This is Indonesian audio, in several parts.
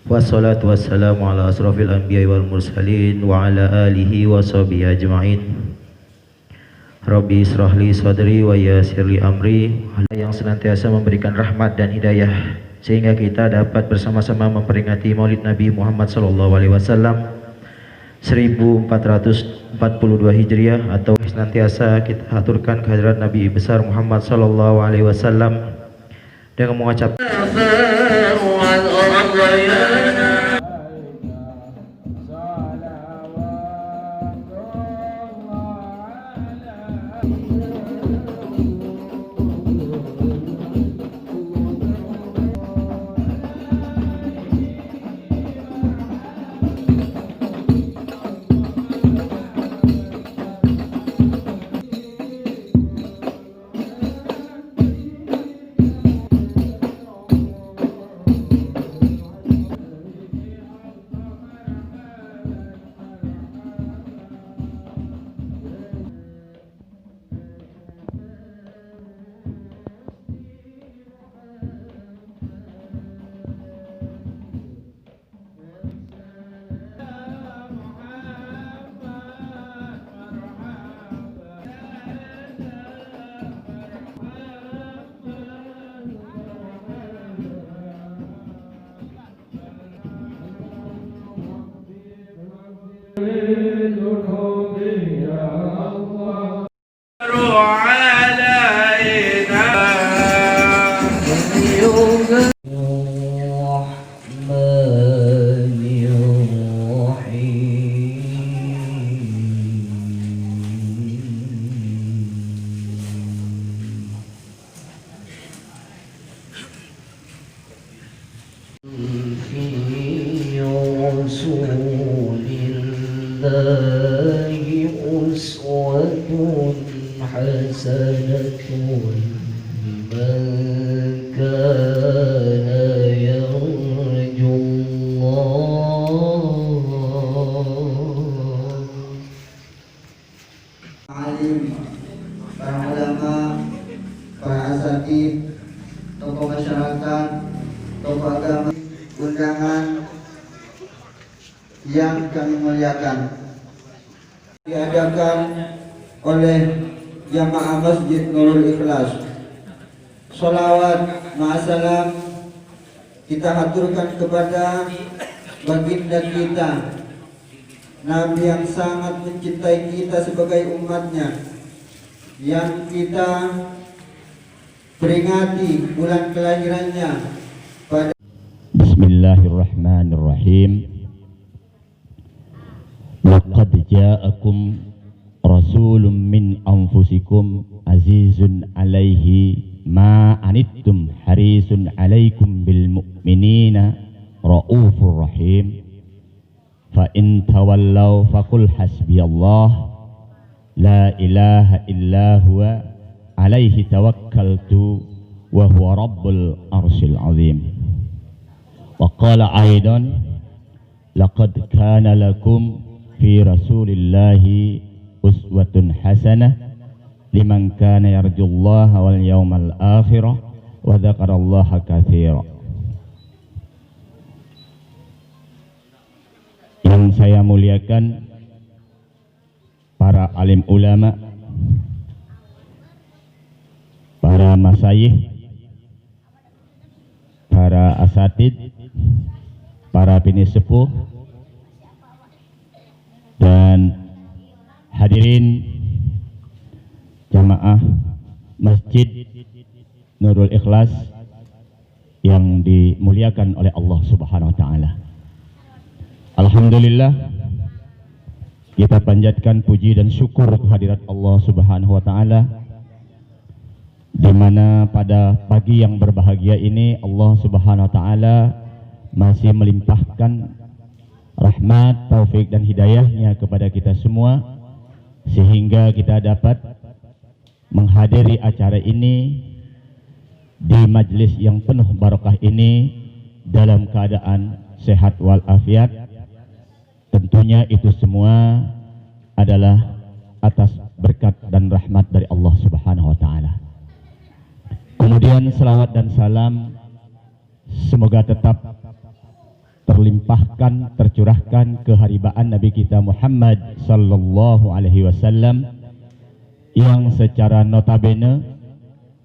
Wassalatu wassalamu ala asrafil anbiya wal mursalin wa ala alihi wa sahbihi ajma'in. Rabbi israhli sadri wa yassirli amri. Yang senantiasa memberikan rahmat dan hidayah sehingga kita dapat bersama-sama memperingati Maulid Nabi Muhammad sallallahu alaihi wasallam 1442 Hijriah, atau senantiasa kita haturkan kehadirat Nabi besar Muhammad sallallahu alaihi wasallam dengan mengucapkan para ulama, para asatid, tokoh masyarakat, tokoh agama, undangan yang kami muliakan, diadakan oleh Jamaah Masjid Nurul Ikhlas. Sholawat ma'asalam kita haturkan kepada baginda kita, Nabi yang sangat mencintai kita sebagai umatnya, yang kita peringati bulan kelahirannya pada Bismillahirrahmanirrahim. Laqad ja'akum rasulun min anfusikum azizun alaihi ma anittum harisun alaikum bil mu'minina raufur rahim. Fa in tawallaw faqul hasbiyallah la ilaha illa huwa alaihi tawakkaltu wa huwa rabbul arsyil azim. Wa qala aidan laqad kana lakum fi rasulillahi uswatun hasanah liman kana yarjullaha wal yawmal akhirah wa dzakarallaha katsira. Yang saya muliakan para alim ulama, para masyayikh, para asatid, para bini sepuh, dan hadirin jamaah Masjid Nurul Ikhlas yang dimuliakan oleh Allah Subhanahu wa taala. Alhamdulillah, kita panjatkan puji dan syukur kehadirat Allah Subhanahu wa taala, di mana pada pagi yang berbahagia ini Allah Subhanahu wa taala masih melimpahkan rahmat, taufik dan hidayahnya kepada kita semua, sehingga kita dapat menghadiri acara ini di majlis yang penuh barakah ini dalam keadaan sehat walafiat. Tentunya itu semua adalah atas berkat dan rahmat dari Allah Subhanahu wa taala. Kemudian selawat dan salam semoga tetap terlimpahkan, tercurahkan keharibaan Nabi kita Muhammad sallallahu alaihi wasallam yang secara notabene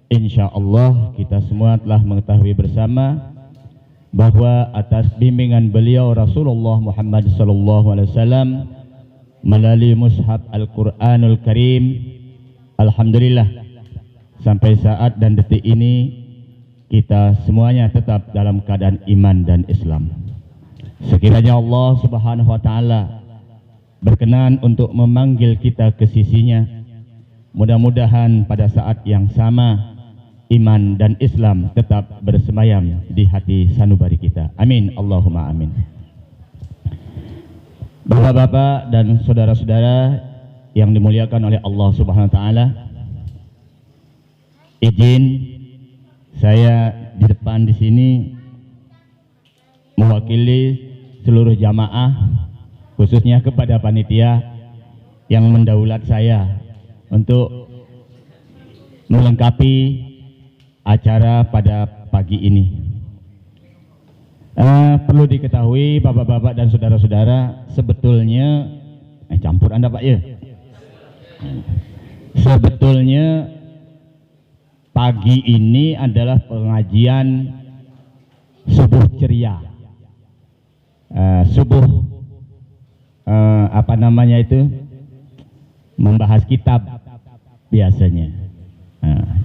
insyaallah kita semua telah mengetahui bersama bahwa atas bimbingan beliau Rasulullah Muhammad sallallahu alaihi wasallam melalui mushaf Al-Qur'anul Karim, alhamdulillah sampai saat dan detik ini kita semuanya tetap dalam keadaan iman dan Islam. Sekiranya Allah Subhanahu wa taala berkenan untuk memanggil kita ke sisinya, mudah-mudahan pada saat yang sama iman dan Islam tetap bersemayam di hati sanubari kita. Amin, Allahumma amin. Bapak-bapak dan saudara-saudara yang dimuliakan oleh Allah Subhanahu wa taala, izin saya di depan di sini mewakili seluruh jamaah, khususnya kepada panitia yang mendaulat saya untuk melengkapi acara pada pagi ini. Perlu diketahui bapak-bapak dan saudara-saudara, sebetulnya campur Anda Pak ya. Sebetulnya pagi ini adalah pengajian subuh ceria, apa namanya itu, membahas kitab biasanya.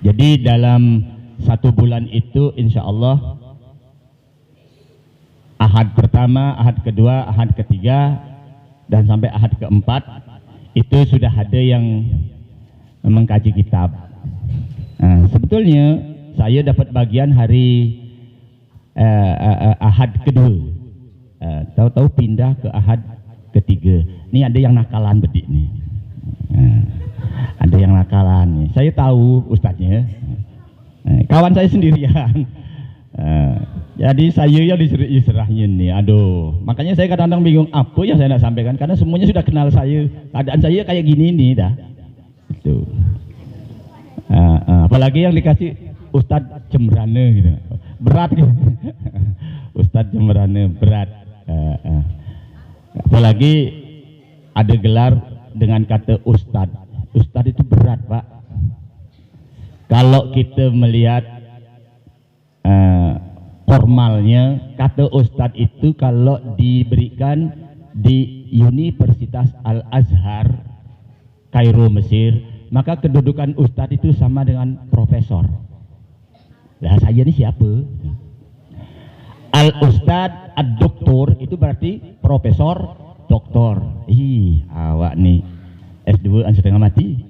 Jadi dalam satu bulan itu insya Allah ahad pertama, ahad kedua, ahad ketiga dan sampai ahad keempat itu sudah ada yang mengkaji kitab. Sebetulnya saya dapat bagian hari ahad kedua, tahu-tahu pindah ke ahad ketiga. Ini ada yang nakalan bedik nih, ada yang nakalan nih. Saya tahu ustadznya, kawan saya sendirian. Jadi saya yang diserahnya nih, aduh. Makanya saya kadang-kadang bingung apa yang saya nak sampaikan, karena semuanya sudah kenal saya. Keadaan saya kayak gini nih dah. Itu. Apalagi yang dikasih Ustadz Jembrane gitu, berat gitu. Ustadz Jembrane berat. Apalagi ada gelar dengan kata Ustadz. Ustadz itu berat Pak. Kalau kita melihat formalnya, kata Ustadz itu kalau diberikan di Universitas Al-Azhar Kairo Mesir, maka kedudukan Ustadz itu sama dengan profesor. Lah saya ini siapa? Al-Ustadz Ad-Doktor itu berarti profesor, doktor. Awak nih S2 setengah mati.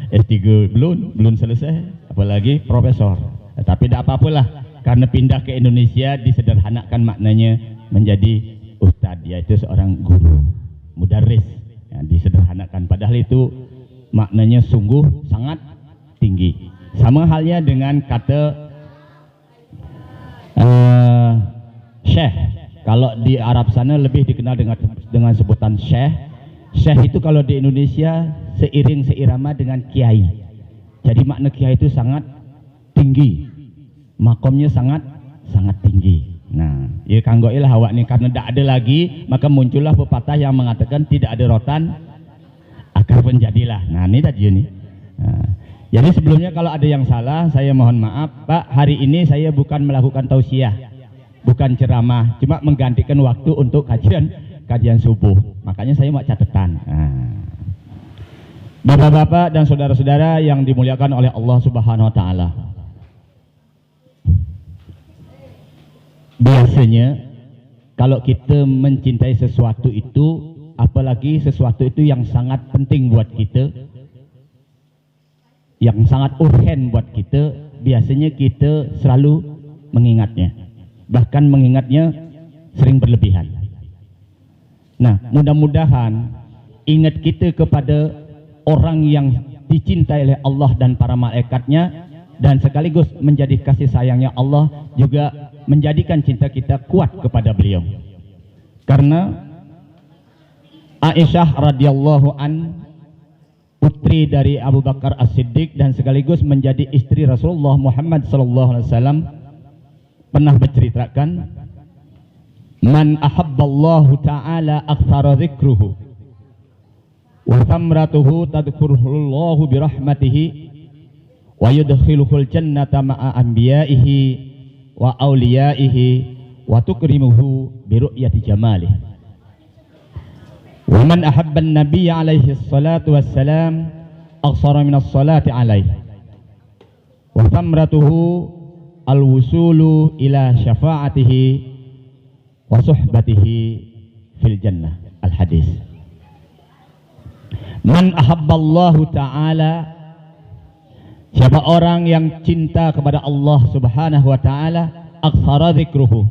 S3 belum selesai, apalagi profesor. Tapi tidak apa-apalah, karena pindah ke Indonesia disederhanakan maknanya menjadi Ustadz, yaitu seorang guru, mudarris. Disederhanakan, padahal itu maknanya sungguh sangat tinggi. Sama halnya dengan kata syekh. Kalau di Arab sana lebih dikenal dengan sebutan syekh. Syekh itu kalau di Indonesia seiring seirama dengan kiai. Jadi makna kiai itu sangat tinggi, makomnya sangat tinggi. Nah, ya kanggoilah awak nih, karena tidak ada lagi, maka muncullah pepatah yang mengatakan tidak ada rotan akar pun jadilah. Nah, ini tadi nih. Jadi sebelumnya kalau ada yang salah, saya mohon maaf Pak. Hari ini saya bukan melakukan tausiah, bukan ceramah, cuma menggantikan waktu untuk kajian subuh. Makanya saya mau catatan. Bapak-bapak dan saudara-saudara yang dimuliakan oleh Allah Subhanahu wa taala. Biasanya kalau kita mencintai sesuatu itu, apalagi sesuatu itu yang sangat penting buat kita, yang sangat urgen buat kita, biasanya kita selalu mengingatnya, bahkan mengingatnya sering berlebihan. Nah, mudah-mudahan ingat kita kepada orang yang dicintai oleh Allah dan para malaikatnya, dan sekaligus menjadi kasih sayangnya Allah, juga menjadikan cinta kita kuat kepada beliau. Karena Aisyah radhiyallahu an, putri dari Abu Bakar As-Siddiq dan sekaligus menjadi istri Rasulullah Muhammad sallallahu alaihi wasallam, pernah berceritakan Man ahabballahu ta'ala aktsara dzikruhu wa thamratuhu tadhkuruhullahu birahmatihi wa yudkhiluhul jannata ma'a anbiya'ihi wa awliyaihi wa tukrimuhu biru'yati jamalih. Wa man ahabba an-nabiyya alaihi salatu wassalam aqsara min as-salati alaihi wa thamratuhu al-wusulu ila syafa'atihi wa suhbatihi fil jannah. Al-hadis. Man ahabballahu ta'ala, siapa orang yang cinta kepada Allah Subhanahu wa ta'ala, aktsara dzikruhu,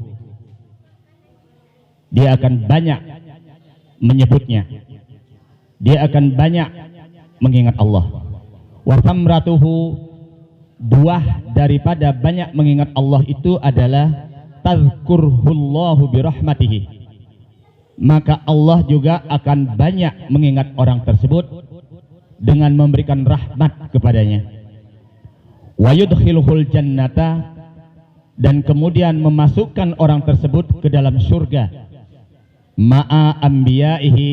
dia akan banyak menyebutnya, dia akan banyak mengingat Allah. Wa thamratuhu, buah daripada banyak mengingat Allah itu adalah tazkurhullahu birahmatihi, maka Allah juga akan banyak mengingat orang tersebut dengan memberikan rahmat kepadanya. Wa yudkhiluhul jannata, dan kemudian memasukkan orang tersebut ke dalam surga, ma'a anbiyaihi,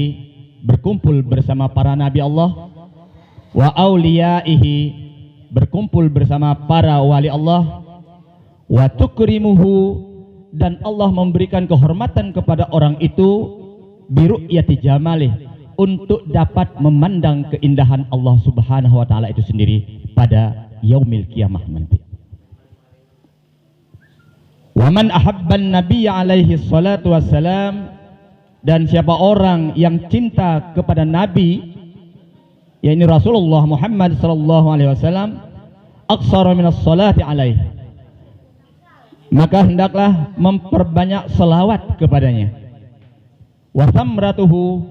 berkumpul bersama para nabi Allah, wa auliyaihi, berkumpul bersama para wali Allah, wa tukrimuhu, dan Allah memberikan kehormatan kepada orang itu biru'yati jamalih, untuk dapat memandang keindahan Allah Subhanahu wa ta'ala itu sendiri pada yaumil kiamah nanti. Wa man ahabban nabiyya alaihi salatu wassalam, dan siapa orang yang cinta kepada nabi, yakni Rasulullah Muhammad sallallahu alaihi wasallam, aqsara minas salati alaihi, maka hendaklah memperbanyak selawat kepadanya. Wa thamratuhu,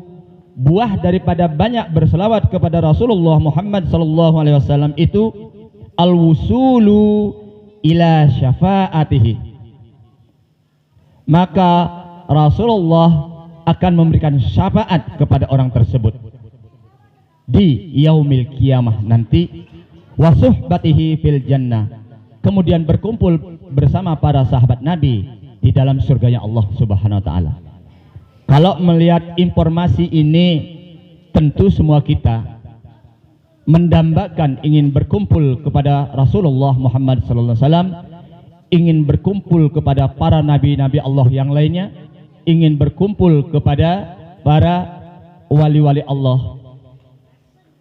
buah daripada banyak berselawat kepada Rasulullah Muhammad sallallahu alaihi wasallam itu al-wusulu ila syafa'atihi, maka Rasulullah akan memberikan syafaat kepada orang tersebut di yaumil kiamah nanti. Wa suhbatihi fil jannah, kemudian berkumpul bersama para sahabat Nabi di dalam surganya Allah Subhanahu wa ta'ala. Kalau melihat informasi ini, tentu semua kita mendambakan ingin berkumpul kepada Rasulullah Muhammad sallallahu alaihi wasallam, ingin berkumpul kepada para nabi-nabi Allah yang lainnya, ingin berkumpul kepada para wali-wali Allah,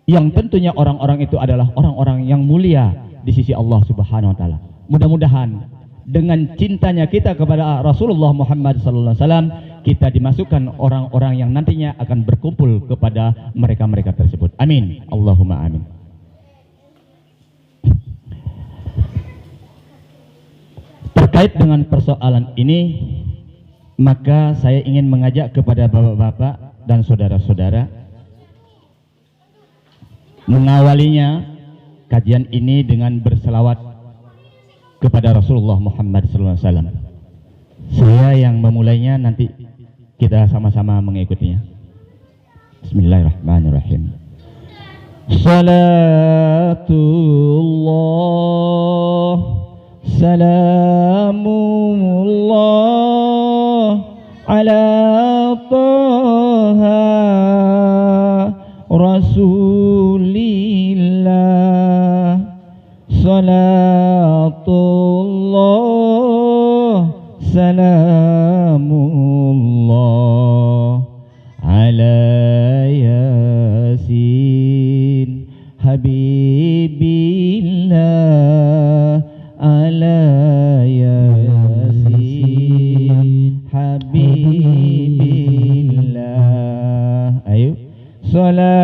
yang tentunya orang-orang itu adalah orang-orang yang mulia di sisi Allah Subhanahu wa ta'ala. Mudah-mudahan dengan cintanya kita kepada Rasulullah Muhammad sallallahu alaihi wasallam, kita dimasukkan orang-orang yang nantinya akan berkumpul kepada mereka-mereka tersebut. Amin. Allahumma amin. Terkait dengan persoalan ini, maka saya ingin mengajak kepada bapak-bapak dan saudara-saudara mengawalinya kajian ini dengan berselawat kepada Rasulullah Muhammad sallallahu alaihi wasallam. Saya yang memulainya, nanti kita sama-sama mengikutinya. Bismillahirrahmanirrahim. Salatullah, salamullah ala taha rasulillah. Salatullah, salamullah ala yasin habibillah, ala yasin habibillah. Ayo. Salatullah,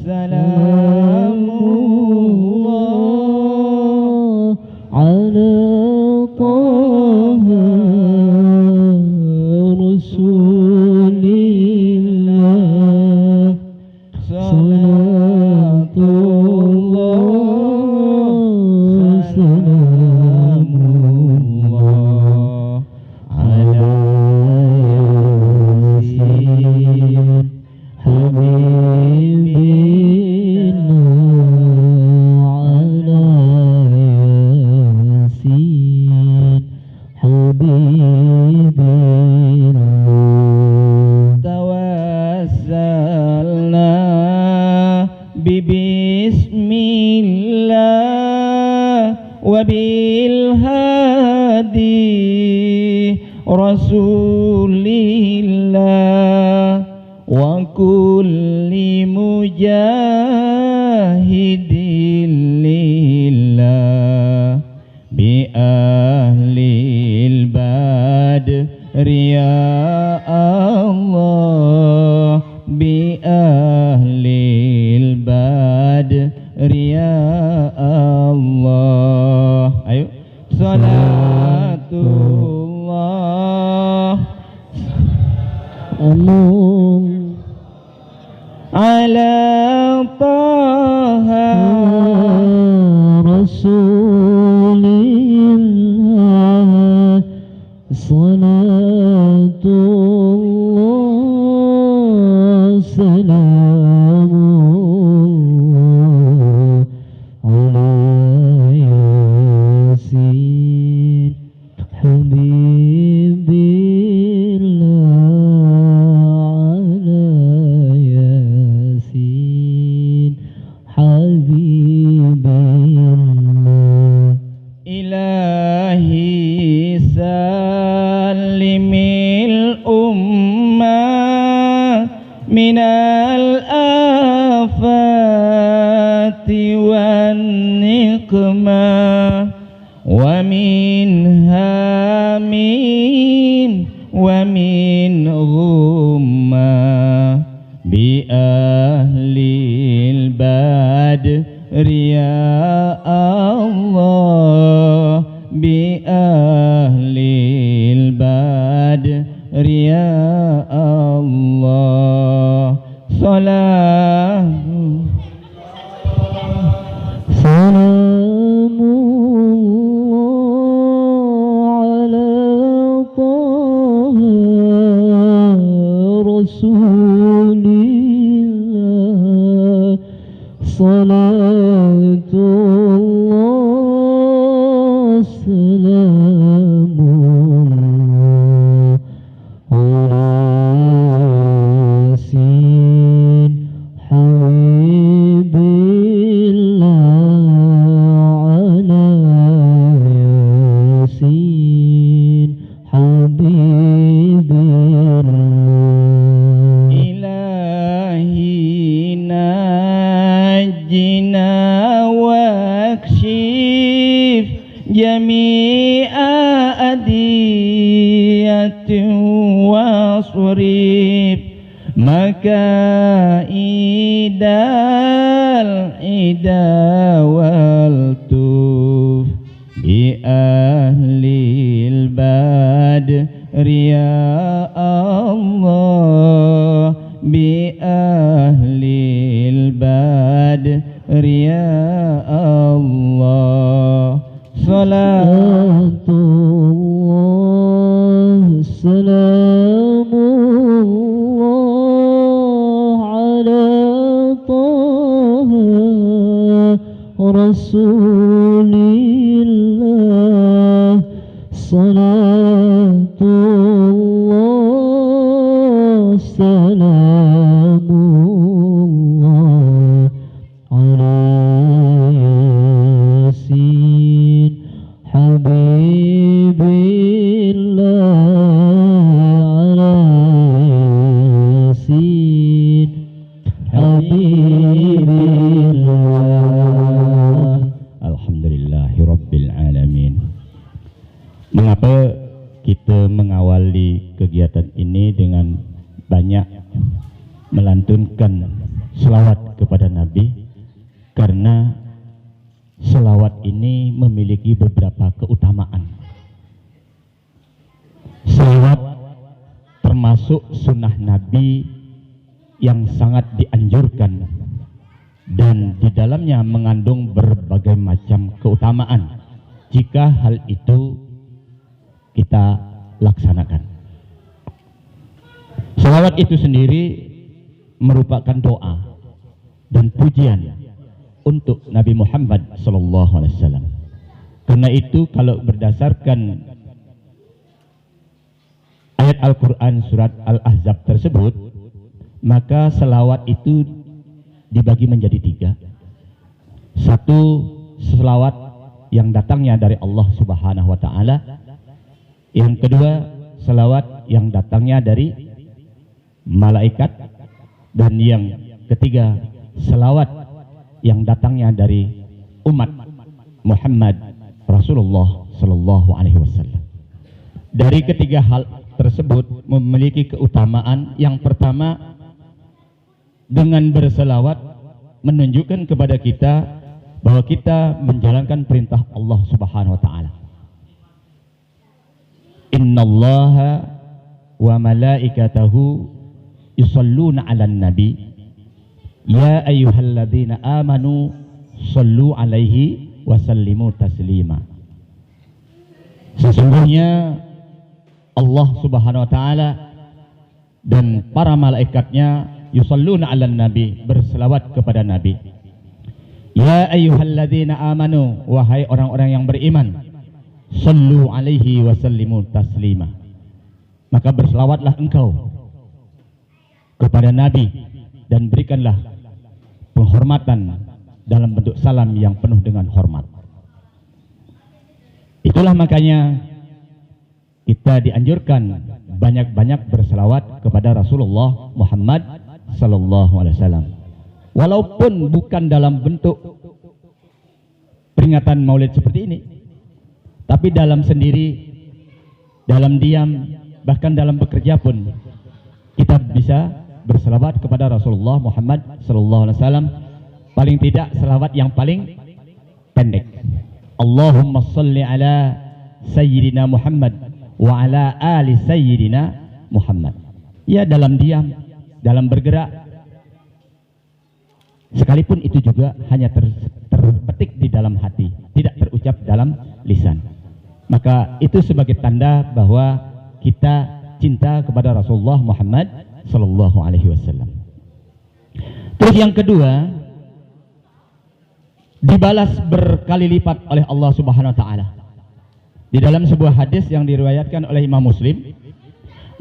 salamullah ala taha rasulillah. Salatullah, Bismillah wa bil hadi Rasulillah wa kulli mujahidin lillah bi ahlil badri ya Allah bi ahlil badri ya Allah. Ayo salatullah ala taha rasulillah salatullah salamu ala yasin habibillah ala yasin habibillah ilahi salimil ummah minal afati wan nikmah wa min hamin wa min ghummah bi ahlil badri ya Allah bi ahlil badri ya Allah salatu salamullah ala taha rasulillah salatullah salamullah ala yasin habibillah ala yasin habibillah ilahi najina wakshif jami'a adiyatin wasrif makaidal ida wal tuf bi ahlil badri ya Allah bi ahlil badri ya Allah salatullah salamullah ala taha rasulillah salatullah salamullah ala yasin habibillah ala yasin habibillah. Alhamdulillahi rabbil alamin. Mengapa kita mengawali kegiatan ini dengan banyak melantunkan selawat kepada Nabi? Karena selawat ini memiliki beberapa keutamaan. Selawat termasuk sunnah Nabi yang sangat dianjurkan dan di dalamnya mengandung berbagai macam keutamaan jika hal itu kita laksanakan. Selawat itu sendiri merupakan doa dan pujian untuk Nabi Muhammad SAW. Karena itu kalau berdasarkan ayat Al-Quran surat Al-Ahzab tersebut, maka selawat itu dibagi menjadi tiga. Satu, selawat yang datangnya dari Allah Subhanahu wa Ta'ala. Yang kedua, selawat yang datangnya dari malaikat. Dan yang ketiga, selawat yang datangnya dari umat Muhammad Rasulullah Sallallahu Alaihi Wasallam. Dari ketiga hal tersebut memiliki keutamaan. Yang pertama, dengan berselawat menunjukkan kepada kita bahwa kita menjalankan perintah Allah Subhanahu wa Ta'ala. Innallaha wa malaikatahu yusalluna 'alan nabi ya ayyuhalladzina amanu sallu 'alaihi wa sallimu taslima. Sesungguhnya Allah Subhanahu wa Ta'ala dan para malaikatnya yusalluna 'alan nabi, berselawat kepada nabi. Ya ayyuhalladzina amanu, wahai orang-orang yang beriman, sallu 'alaihi wa sallimu taslima. Maka berselawatlah engkau kepada nabi dan berikanlah penghormatan dalam bentuk salam yang penuh dengan hormat. Itulah makanya kita dianjurkan banyak-banyak berselawat kepada Rasulullah Muhammad sallallahu alaihi wasallam. Walaupun bukan dalam bentuk peringatan Maulid seperti ini, tapi dalam sendiri, dalam diam, bahkan dalam bekerja pun kita bisa berselawat kepada Rasulullah Muhammad sallallahu alaihi wasallam. Paling tidak selawat yang paling pendek. Allahumma salli ala sayyidina Muhammad wa ala ali sayyidina Muhammad. Ya, dalam diam, dalam bergerak, sekalipun itu juga hanya terpetik di dalam hati, tidak terucap dalam lisan. Maka itu sebagai tanda bahwa kita cinta kepada Rasulullah Muhammad sallallahu alaihi wasallam. Terus yang kedua, dibalas berkali lipat oleh Allah Subhanahu wa Ta'ala. Di dalam sebuah hadis yang diriwayatkan oleh Imam Muslim,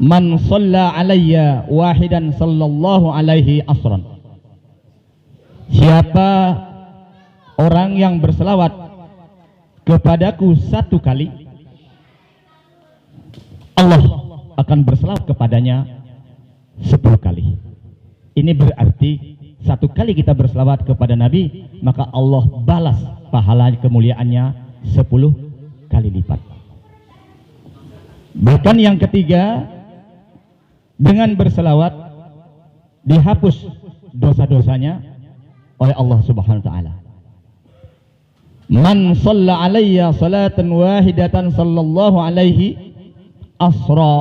man shalla alayya wahidan sallallahu alaihi asran. Siapa orang yang berselawat kepadaku satu kali, Allah akan berselawat kepadanya 10 kali. Ini berarti satu kali kita berselawat kepada Nabi, maka Allah balas pahala kemuliaannya 10 kali lipat. Bahkan yang ketiga, dengan berselawat dihapus dosa-dosanya oleh Allah Subhanahu wa Ta'ala. Man shalla alayya salatan wahidatan sallallahu alaihi asra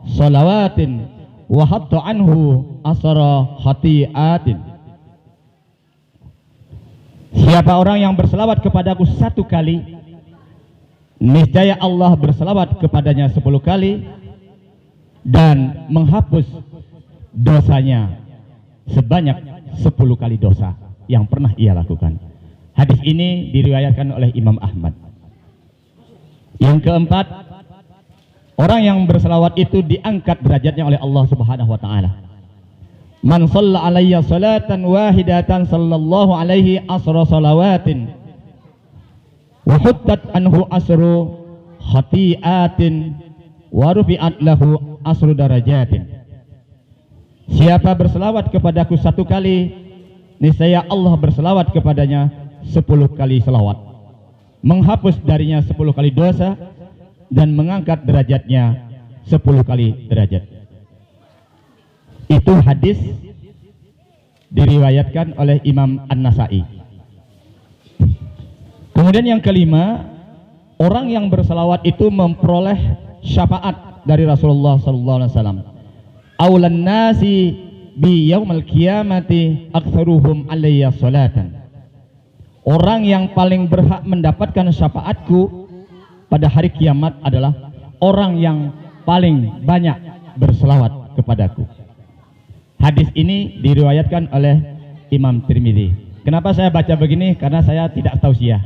salawatin wa hatta anhu asra khati'atin. Siapa orang yang berselawat kepadaku satu kali, niscaya Allah berselawat kepadanya 10 kali dan menghapus dosanya sebanyak 10 kali dosa yang pernah ia lakukan. Hadis ini diriwayatkan oleh Imam Ahmad. Yang keempat, orang yang berselawat itu diangkat derajatnya oleh Allah Subhanahu wa Ta'ala. Man shalla alayya salatan wahidatan sallallahu alaihi asra salawatin wa huttat anhu asru khati'atin wa rufi'at lahu asru darajatin. Siapa berselawat kepadaku satu kali, niscaya Allah berselawat kepadanya 10 kali selawat, menghapus darinya 10 kali dosa dan mengangkat derajatnya 10 kali derajat. Itu hadis diriwayatkan oleh Imam An-Nasai. Kemudian yang kelima, orang yang berselawat itu memperoleh syafaat dari Rasulullah sallallahu alaihi wasallam. Aulan nasi bi yaumil qiyamati aktsaruhum alayya salatan. Orang yang paling berhak mendapatkan syafaatku pada hari kiamat adalah orang yang paling banyak berselawat kepadaku. Hadis ini diriwayatkan oleh Imam Tirmidzi. Kenapa saya baca begini? Karena saya tidak tausiah,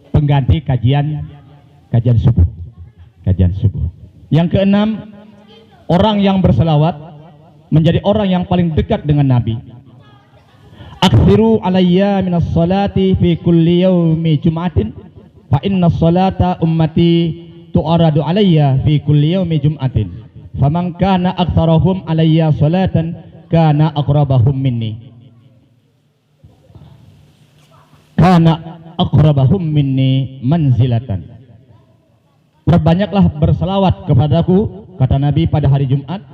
pengganti kajian subuh. Yang keenam, orang yang berselawat menjadi orang yang paling dekat dengan Nabi. Akthiru alayya minas salati fi kulli yaumi jum'atin fa inna salata ummati tu'aradu alayya fi kulli yaumi jum'atin faman kana aktsarahum alayya salatan kana aqrabahum minni manzilatan. Perbanyaklah berselawat kepadaku, kata Nabi, pada hari Jumat,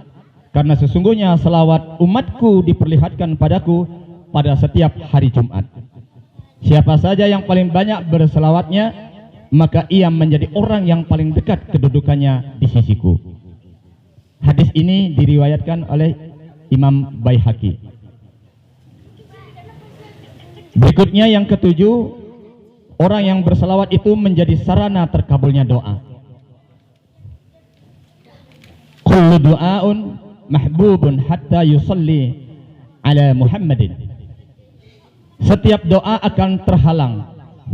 karena sesungguhnya selawat umatku diperlihatkan padaku pada setiap hari Jumat. Siapa saja yang paling banyak berselawatnya, maka ia menjadi orang yang paling dekat kedudukannya di sisiku. Hadis ini diriwayatkan oleh Imam Baihaqi. Berikutnya yang ketujuh, orang yang berselawat itu menjadi sarana terkabulnya doa. Kullu du'aun mahbubun hatta yusalli ala Muhammadin. Setiap doa akan terhalang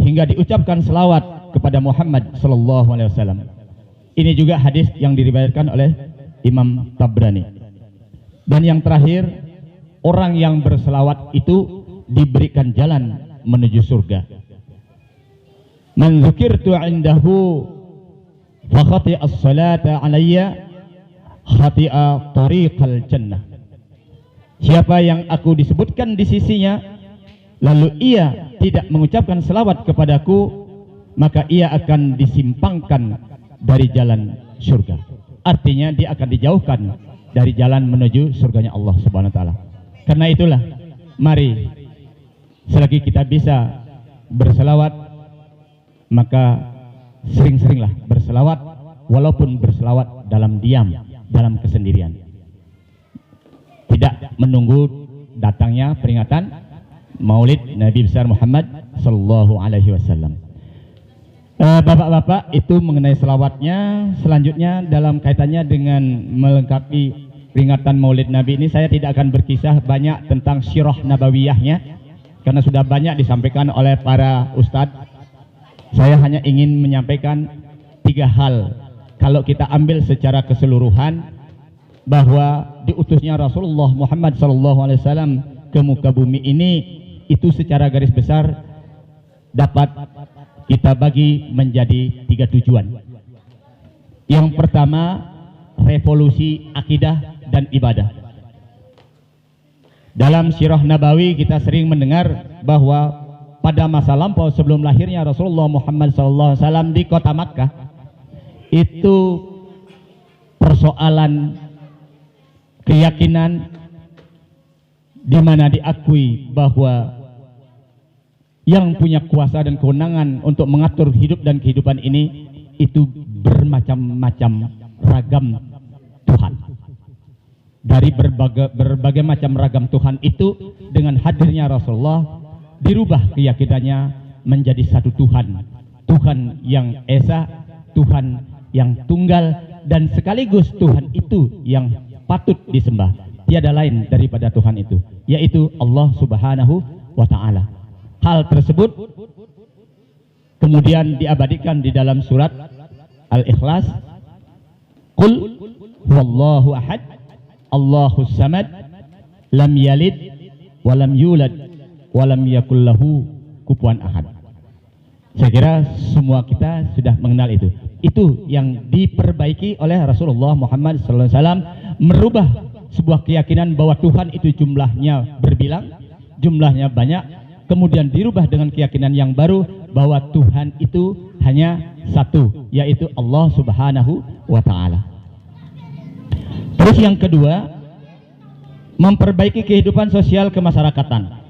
hingga diucapkan selawat kepada Muhammad sallallahu alaihi wasallam. Ini juga hadis yang diriwayatkan oleh Imam Tabrani. Dan yang terakhir, orang yang berselawat itu diberikan jalan menuju surga. Man dzukirtu indahu fa khati'a as-salata alayya khati'a tariqal jannah. Siapa yang aku disebutkan di sisinya lalu ia tidak mengucapkan selawat kepadaku, maka ia akan disimpangkan dari jalan surga. Artinya dia akan dijauhkan dari jalan menuju surganya Allah Subhanahu wa taala. Karena itulah, mari selagi kita bisa berselawat, maka sering-seringlah berselawat, walaupun berselawat dalam diam, dalam kesendirian. Tidak menunggu datangnya peringatan Maulid Nabi besar Muhammad sallallahu alaihi wasallam. Bapak-bapak, itu mengenai selawatnya. Selanjutnya dalam kaitannya dengan melengkapi peringatan Maulid Nabi ini, saya tidak akan berkisah banyak tentang sirah nabawiyahnya, karena sudah banyak disampaikan oleh para ustadz. Saya hanya ingin menyampaikan 3 hal. Kalau kita ambil secara keseluruhan, bahwa diutusnya Rasulullah Muhammad SAW ke muka bumi ini, itu secara garis besar dapat kita bagi menjadi 3 tujuan. Yang pertama, revolusi akidah dan ibadah. Dalam sirah nabawi kita sering mendengar bahwa pada masa lampau sebelum lahirnya Rasulullah Muhammad SAW di kota Makkah, itu persoalan keyakinan di mana diakui bahwa yang punya kuasa dan kewenangan untuk mengatur hidup dan kehidupan ini itu bermacam-macam ragam Tuhan. Dari berbagai macam ragam Tuhan itu, dengan hadirnya Rasulullah, dirubah keyakinannya menjadi satu Tuhan. Tuhan yang esa, Tuhan yang tunggal, dan sekaligus Tuhan itu yang patut disembah. Tiada lain daripada Tuhan itu, yaitu Allah Subhanahu wa ta'ala. Hal tersebut kemudian diabadikan di dalam surat Al-Ikhlas. Qul huwallahu ahad, Allahus samad, lam yalid walam yulad walam yakul lahu kufuwan ahad. Saya kira semua kita sudah mengenal itu. Itu yang diperbaiki oleh Rasulullah Muhammad SAW, merubah sebuah keyakinan bahwa Tuhan itu jumlahnya berbilang, jumlahnya banyak, kemudian dirubah dengan keyakinan yang baru bahwa Tuhan itu hanya satu, yaitu Allah Subhanahu wa ta'ala. Terus yang kedua, memperbaiki kehidupan sosial kemasyarakatan.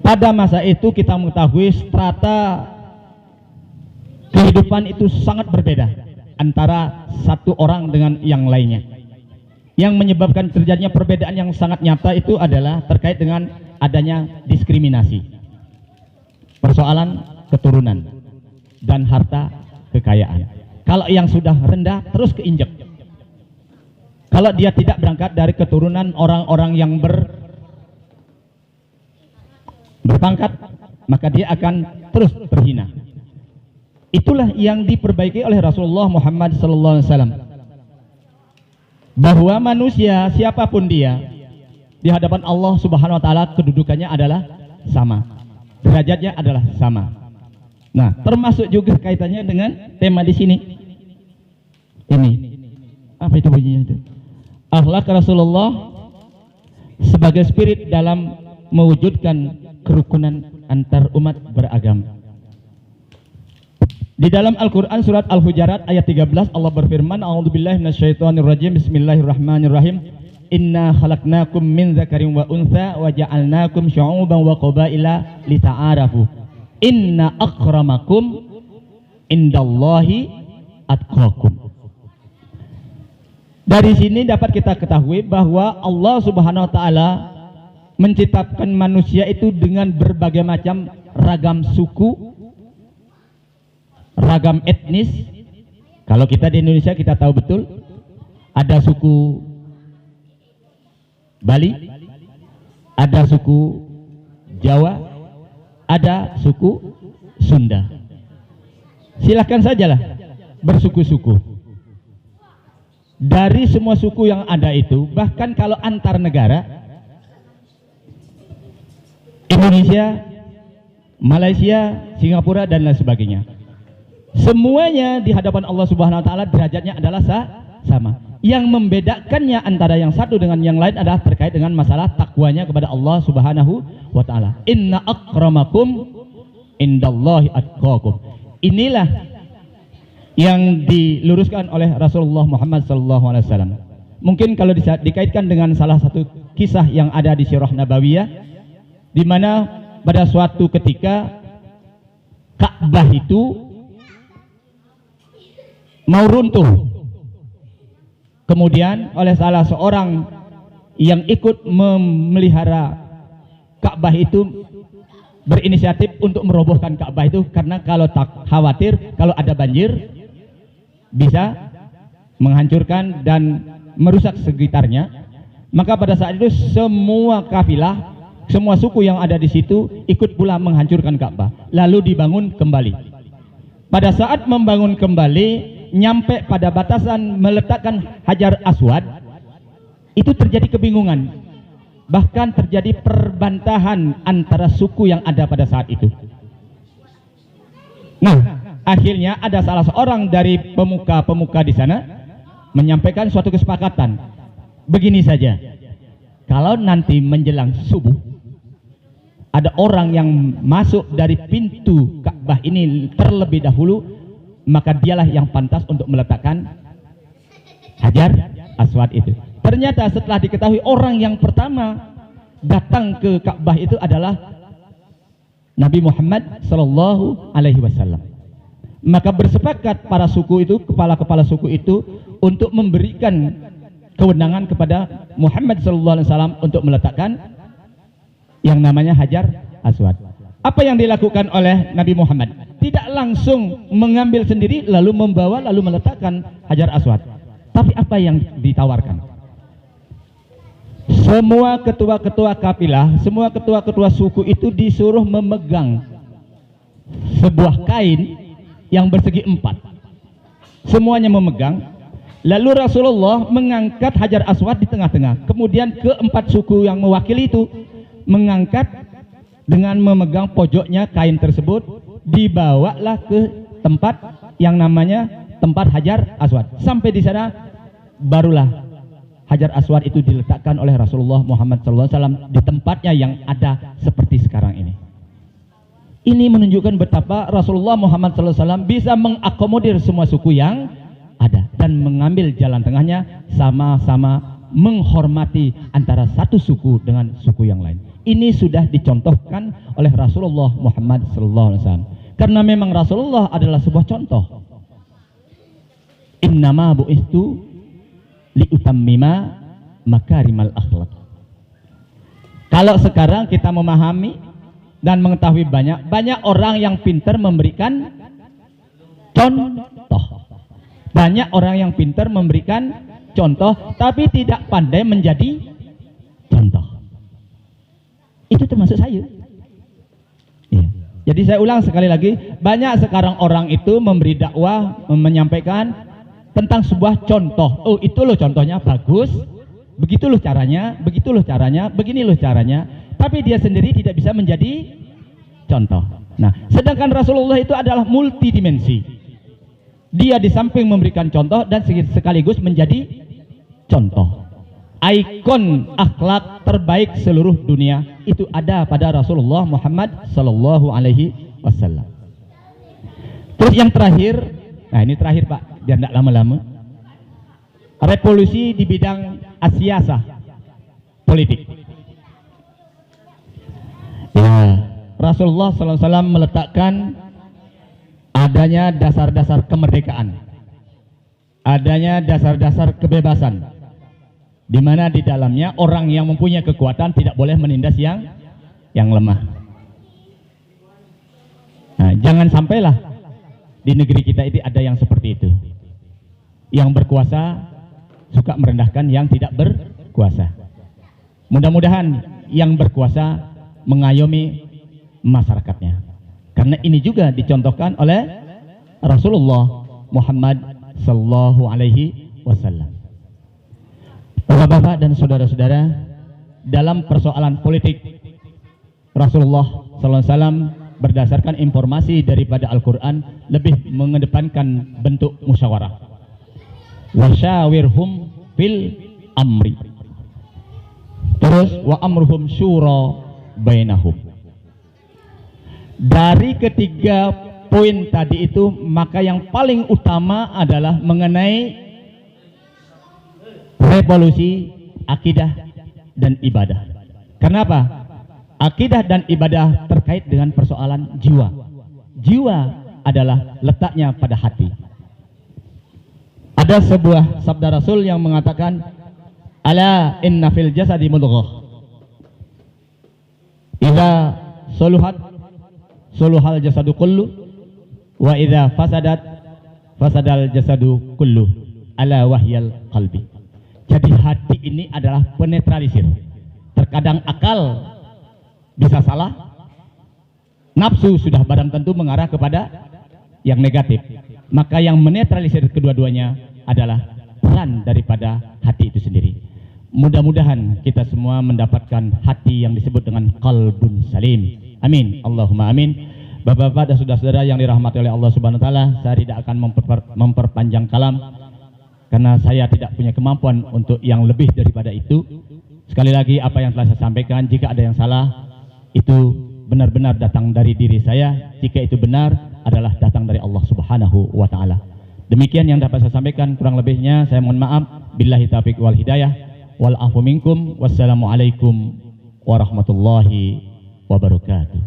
Pada masa itu kita mengetahui strata kehidupan itu sangat berbeda antara satu orang dengan yang lainnya. Yang menyebabkan terjadinya perbedaan yang sangat nyata itu adalah terkait dengan adanya diskriminasi, persoalan keturunan dan harta kekayaan. Kalau yang sudah rendah terus keinjek. Kalau dia tidak berangkat dari keturunan orang-orang yang berpangkat, maka dia akan terus terhina. Itulah yang diperbaiki oleh Rasulullah Muhammad SAW, bahwa manusia siapapun dia Di hadapan Allah Subhanahu wa taala kedudukannya adalah sama. Derajatnya adalah sama. Nah, termasuk juga kaitannya dengan tema di sini. Ini. Apa itu bunyinya itu? Akhlak Rasulullah sebagai spirit dalam mewujudkan kerukunan antar umat beragama. Di dalam Al-Quran surat Al-Hujarat ayat 13 Allah berfirman, A'udzubillahi minasyaitonirrajim, Bismillahirrahmanirrahim. Inna khalaqnakum min dzakarin wa untha wa ja'alnakum syu'uban wa qabaila lita'arafu. Inna akramakum indallahi atqakum. Dari sini dapat kita ketahui bahwa Allah Subhanahu wa taala menciptakan manusia itu dengan berbagai macam ragam suku, ragam etnis. Kalau kita di Indonesia kita tahu betul ada suku Bali, ada suku Jawa, ada suku Sunda. Silakan sajalah bersuku-suku. Dari semua suku yang ada itu, bahkan kalau antar negara, Indonesia, Malaysia, Singapura dan lain sebagainya, semuanya di hadapan Allah Subhanahu wa taala derajatnya adalah sama. Yang membedakannya antara yang satu dengan yang lain adalah terkait dengan masalah takwanya kepada Allah Subhanahu wa taala. Inna akramakum indallahi atqakum. Inilah yang diluruskan oleh Rasulullah Muhammad SAW. Mungkin kalau dikaitkan dengan salah satu kisah yang ada di Sirah Nabawiyah, di mana pada suatu ketika Ka'bah itu mau runtuh, kemudian oleh salah seorang yang ikut memelihara Ka'bah itu berinisiatif untuk merobohkan Ka'bah itu, karena kalau tak khawatir kalau ada banjir bisa menghancurkan dan merusak sekitarnya. Maka pada saat itu semua kafilah, semua suku yang ada di situ ikut pula menghancurkan Ka'bah, lalu dibangun kembali. Pada saat membangun kembali, nyampe pada batasan meletakkan Hajar Aswad, itu terjadi kebingungan, bahkan terjadi perbantahan antara suku yang ada pada saat itu. Nah, akhirnya ada salah seorang dari pemuka-pemuka di sana menyampaikan suatu kesepakatan. Begini saja, kalau nanti menjelang subuh ada orang yang masuk dari pintu Ka'bah ini terlebih dahulu, maka dialah yang pantas untuk meletakkan Hajar Aswad itu. Ternyata setelah diketahui orang yang pertama datang ke Ka'bah itu adalah Nabi Muhammad sallallahu alaihi wasallam. Maka bersepakat para suku itu, kepala-kepala suku itu, untuk memberikan kewenangan kepada Muhammad sallallahu alaihi wasallam untuk meletakkan yang namanya Hajar Aswad. Apa yang dilakukan oleh Nabi Muhammad? Tidak langsung mengambil sendiri lalu membawa lalu meletakkan Hajar Aswad. Tapi apa yang ditawarkan? Semua ketua-ketua kafilah, semua ketua-ketua suku itu disuruh memegang sebuah kain yang bersegi 4. Semuanya memegang. Lalu Rasulullah mengangkat Hajar Aswad di tengah-tengah. Kemudian keempat suku yang mewakili itu mengangkat dengan memegang pojoknya kain tersebut, dibawalah ke tempat yang namanya tempat Hajar Aswad. Sampai di sana barulah Hajar Aswad itu diletakkan oleh Rasulullah Muhammad SAW di tempatnya yang ada seperti sekarang ini. Ini menunjukkan betapa Rasulullah Muhammad SAW bisa mengakomodir semua suku yang ada dan mengambil jalan tengahnya, sama-sama menghormati antara satu suku dengan suku yang lain. Ini sudah dicontohkan oleh Rasulullah Muhammad SAW. Karena memang Rasulullah adalah sebuah contoh. Innama bu'istu liutammima makarimal akhlak. Kalau sekarang kita memahami dan mengetahui banyak orang yang pintar memberikan contoh. Banyak orang yang pintar memberikan contoh, tapi tidak pandai menjadi contoh. Itu termasuk saya. Ya. Jadi saya ulang sekali lagi, banyak sekarang orang itu memberi dakwah, menyampaikan tentang sebuah contoh. Oh, itu loh contohnya bagus, begitu loh caranya, begini loh caranya, tapi dia sendiri tidak bisa menjadi contoh. Nah, sedangkan Rasulullah itu adalah multidimensi. Dia di samping memberikan contoh dan sekaligus menjadi contoh. Ikon akhlak terbaik seluruh dunia itu ada pada Rasulullah Muhammad sallallahu alaihi wasallam. Terus yang terakhir, nah ini terakhir Pak, biar tidak lama-lama. Revolusi di bidang asiasah politik. Ya, Rasulullah sallallahu alaihi wasallam meletakkan adanya dasar-dasar kemerdekaan, adanya dasar-dasar kebebasan, di mana di dalamnya orang yang mempunyai kekuatan tidak boleh menindas yang lemah. Nah, jangan sampailah di negeri kita ini ada yang seperti itu. Yang berkuasa suka merendahkan yang tidak berkuasa. Mudah-mudahan yang berkuasa mengayomi masyarakatnya. Karena ini juga dicontohkan oleh Rasulullah Muhammad sallallahu alaihi wasallam. Bapak-bapak dan saudara-saudara, dalam persoalan politik Rasulullah sallallahu alaihi wasallam berdasarkan informasi daripada Al-Qur'an lebih mengedepankan bentuk musyawarah. Wasyawirhum fil amri. Terus wa amruhum syura bainahum. Dari ketiga poin tadi itu, maka yang paling utama adalah mengenai revolusi akidah dan ibadah. Kenapa? Akidah dan ibadah terkait dengan persoalan jiwa. Jiwa adalah letaknya pada hati. Ada sebuah sabda Rasul yang mengatakan, ala inna fil jasadi mudghah, idza soluhat soluhal jasadu kullu, wa idza fasadat fasadal jasadu kullu, ala wahyal qalbi. Jadi hati ini adalah penetralisir. Terkadang akal bisa salah, nafsu sudah barang tentu mengarah kepada yang negatif. Maka yang menetralisir kedua-duanya adalah peran daripada hati itu sendiri. Mudah-mudahan kita semua mendapatkan hati yang disebut dengan qalbun salim. Amin, Allahumma amin. Bapak-bapak dan saudara-saudara yang dirahmati oleh Allah Subhanahu wa taala, saya tidak akan memperpanjang kalam karena saya tidak punya kemampuan untuk yang lebih daripada itu. Sekali lagi, apa yang telah saya sampaikan, jika ada yang salah, itu benar-benar datang dari diri saya. Jika itu benar, adalah datang dari Allah Subhanahu wa taala. Demikian yang dapat saya sampaikan, kurang lebihnya saya mohon maaf. Billahi taufiq wal hidayah, wal afu minkum. Wassalamualaikum warahmatullahi wabarakatuh.